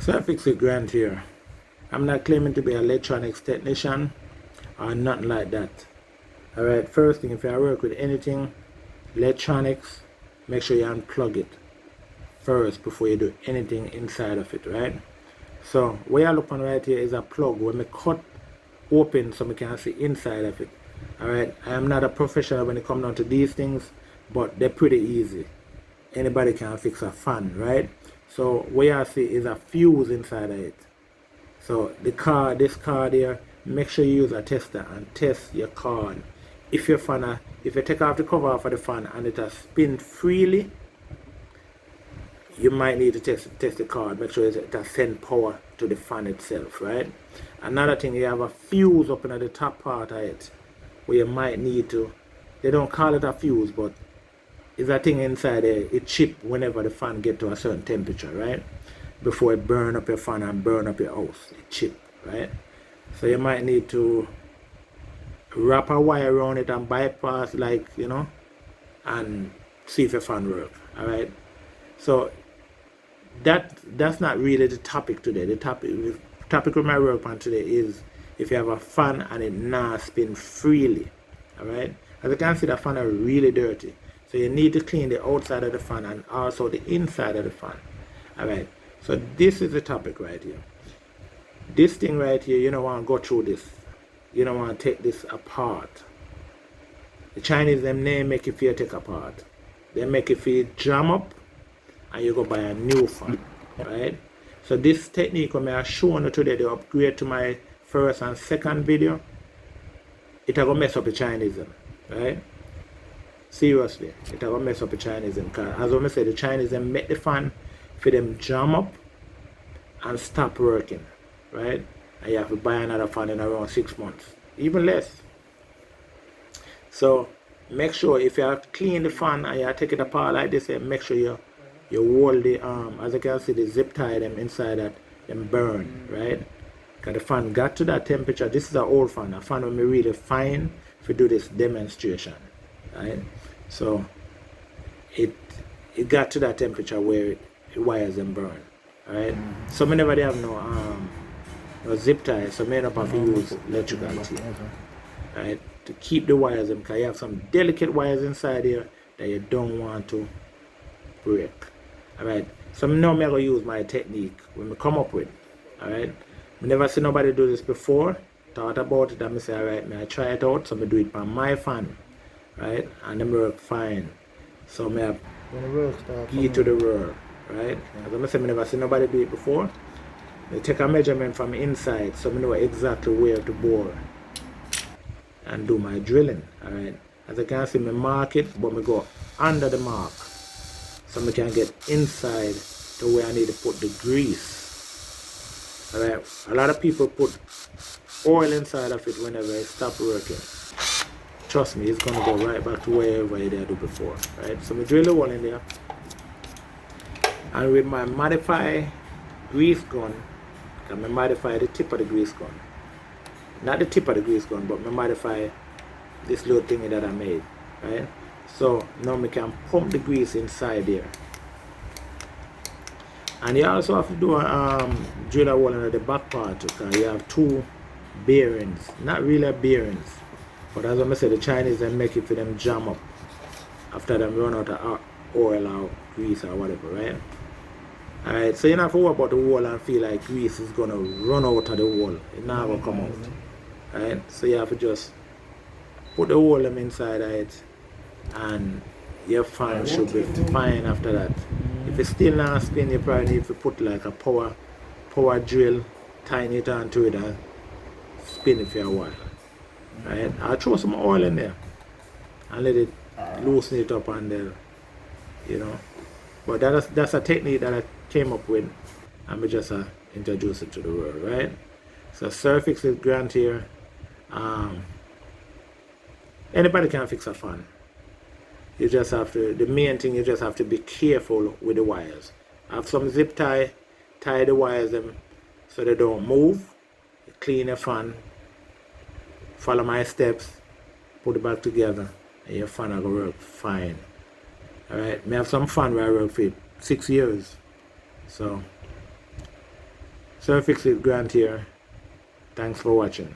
Surfix Grant here. I'm not claiming to be an electronics technician or nothing like that. Alright, first thing, if you work with anything electronics, make sure you unplug it first before you do anything inside of it, right? So what you're looking right here is a plug when we cut open so we can see inside of it. Alright, I am not a professional when it comes down to these things, but they're pretty easy. Anybody can fix a fan, right? So what you see is a fuse inside of it. So this card here, make sure you use a tester and test your card. If your fan, if you take off the cover off of the fan and it has spin freely, you might need to test the card. Make sure it has send power to the fan itself, right? Another thing, you have a fuse up in the top part of it, where you might need to, they don't call it a fuse, but it's a thing inside there, it chip whenever the fan get to a certain temperature, right? Before it burn up your fan and burn up your house, it chip, right? So you might need to wrap a wire around it and bypass, like, you know, and see if your fan work. All right. So that's not really the topic today. The topic of my work on today is if you have a fan and it not spin freely. All right. As you can see, the fan are really dirty. So you need to clean the outside of the fan and also the inside of the fan. All right. So this is the topic right here. This thing right here, you don't want to go through this. You don't want to take this apart. The Chinese, them name make it feel take apart. They make it feel jam up and you go buy a new fan, right? So this technique when I shown you today, the upgrade to my first and second video, it will mess up the Chinese, right? Seriously, it will mess up the Chinese. Because as I said, the Chinese, them make the fan for them jam up and stop working, right? And you have to buy another fan in around 6 months, even less. So make sure if you clean the fan and you take it apart like this, make sure you hold the as you can see, the zip tie them inside that them burn, right? Because the fan got to that temperature. This is an old fan, a fan will be really fine if you do this demonstration, right? So it got to that temperature where the wires them burn, right? So whenever they have no zip tie, so may not have to use electrical tape, right? To keep the wires in, because you have some delicate wires inside here that you don't want to break. Alright, so now I'm going to use my technique when we come up with, alright. I never see nobody do this before, thought about it, and I say, alright, I try it out, so I do it by my fan, right, and it work fine. So I give to the world, right. As I say, I never see nobody do it before. I take a measurement from inside, so I know exactly where to bore and do my drilling, alright. As you can see, I mark it, but I go under the mark, so I can get inside to where I need to put the grease. Alright, a lot of people put oil inside of it whenever it stop working. Trust me, it's gonna go right back to wherever it did before, right? So I drill the hole in there, and with my modify grease gun, I modify the tip of the grease gun. Not the tip of the grease gun, but I modify this little thingy that I made, right? So now we can pump the grease inside there. And you also have to do a drill a hole into the back part, because you have two bearings. Not really bearings, but as I said, the Chinese, they make it for them jam up after them run out of oil or grease or whatever, right? Alright, so you don't have to worry about the wall and feel like grease is gonna run out of the wall. It's not gonna come out. Alright, so you have to just put the hole inside of it, and your fan should be fine after that. If it's still not spin, you probably need to put like a power drill, tying it onto it and spin it for a while. Right? I'll throw some oil in there and let it loosen it up and then, you know. But that's a technique that I came up with, and we just introduce it to the world, right? So Surfix Grant here. Anybody can fix a fan. You just have to, the main thing, you just have to be careful with the wires. Have some zip tie the wires them so they don't move. Clean your fan, follow my steps, put it back together, and your fan will work fine. Alright, I have some fan where I work for 6 years. So Sir Fix It Grant here. Thanks for watching.